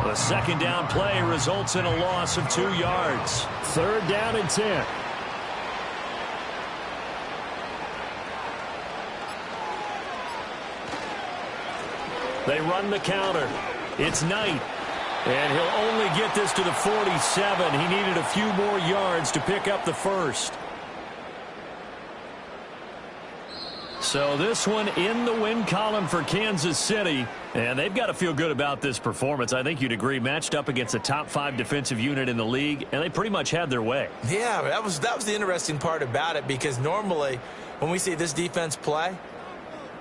The second down play results in a loss of 2 yards. Third down and 10. They run the counter. It's Knight. And he'll only get this to the 47. He needed a few more yards to pick up the first. So this one in the win column for Kansas City. And they've got to feel good about this performance. I think you'd agree, matched up against a top 5 defensive unit in the league, and they pretty much had their way.
Yeah, that was the interesting part about it, because normally when we see this defense play,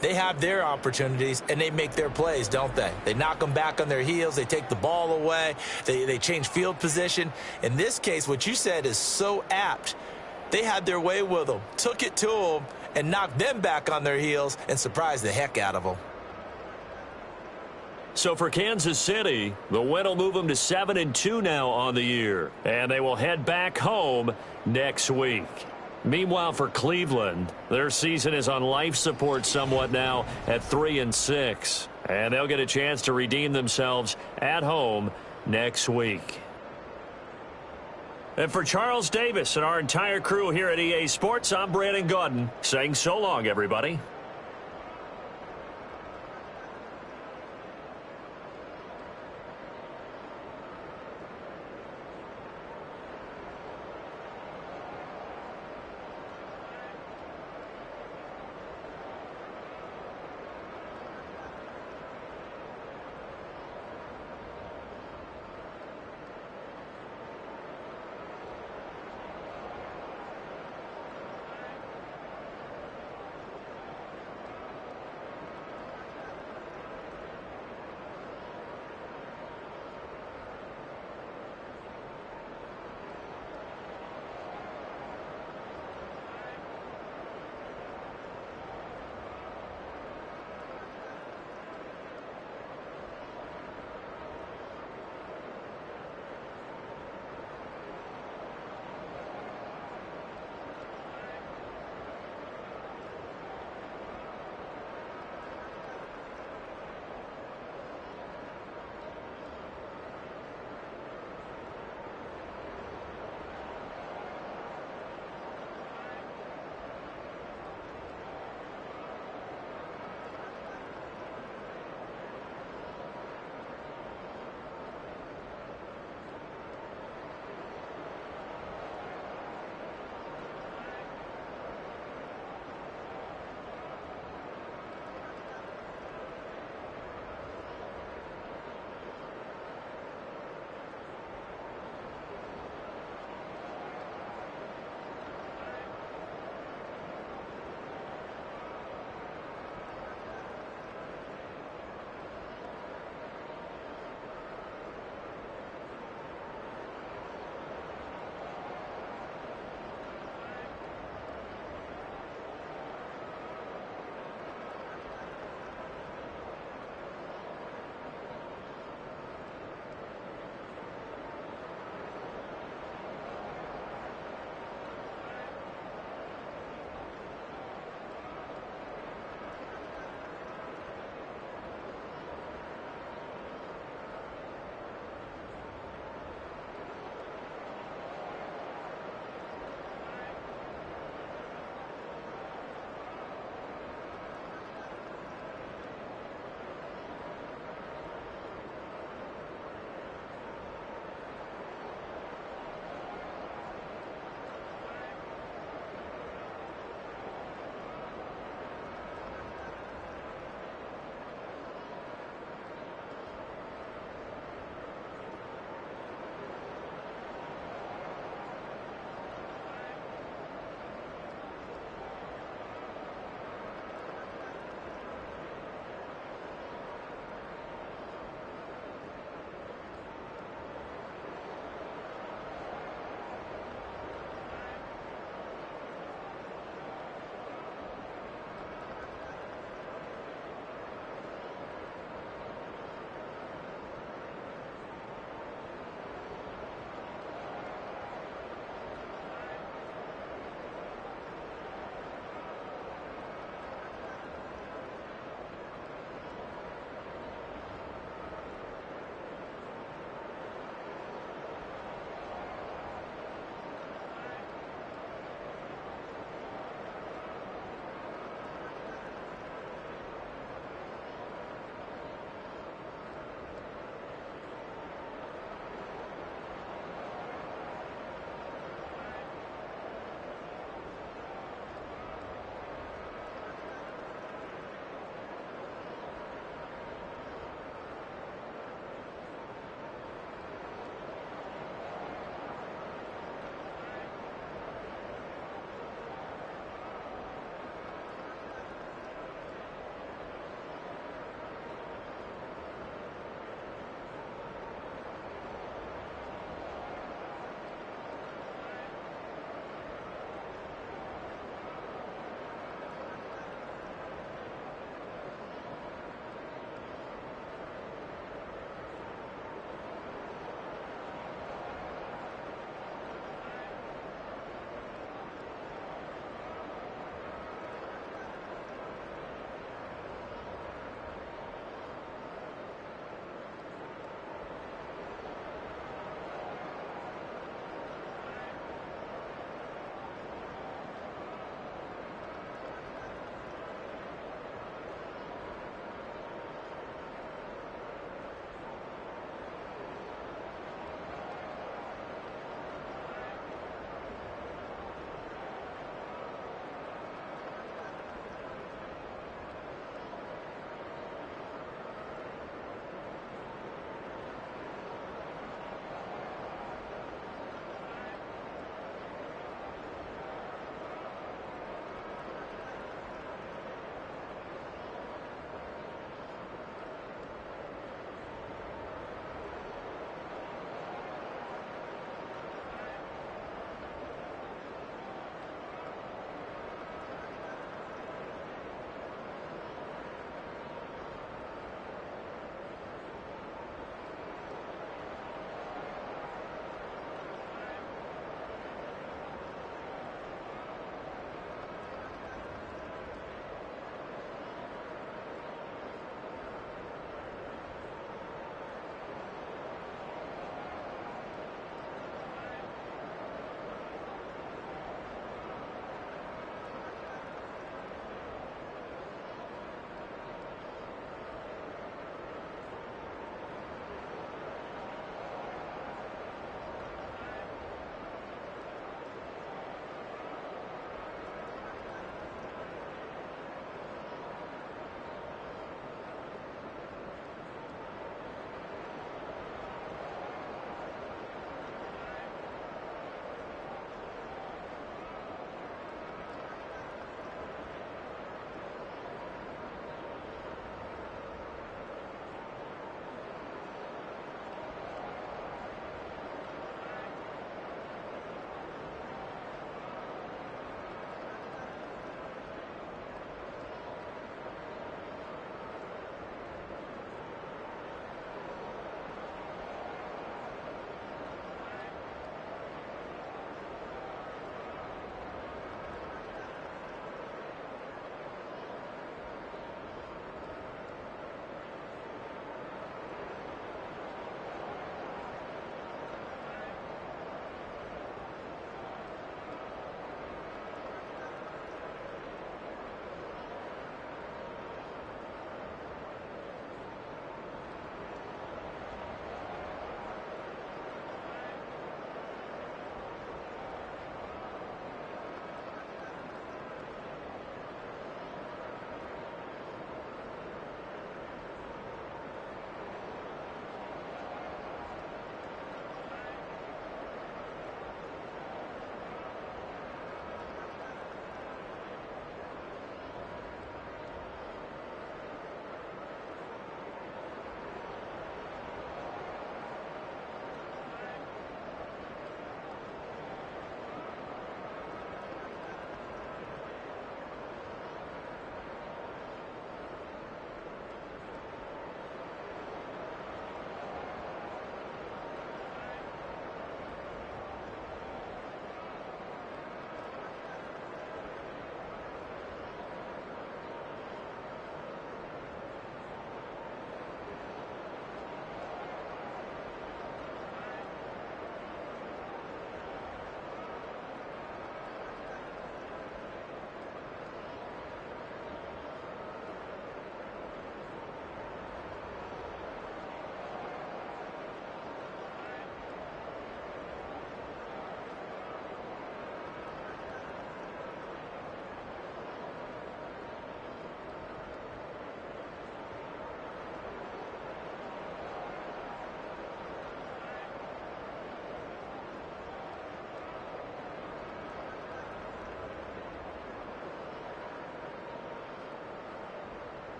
they have their opportunities, and they make their plays, don't they? They knock them back on their heels. They take the ball away. They change field position. In this case, what you said is so apt. They had their way with them, took it to them, and knocked them back on their heels and surprised the heck out of them.
So for Kansas City, the win will move them to 7-2 now on the year. And they will head back home next week. Meanwhile, for Cleveland, their season is on life support somewhat now at 3-6. And they'll get a chance to redeem themselves at home next week. And for Charles Davis and our entire crew here at EA Sports, I'm Brandon Gaudin saying so long, everybody.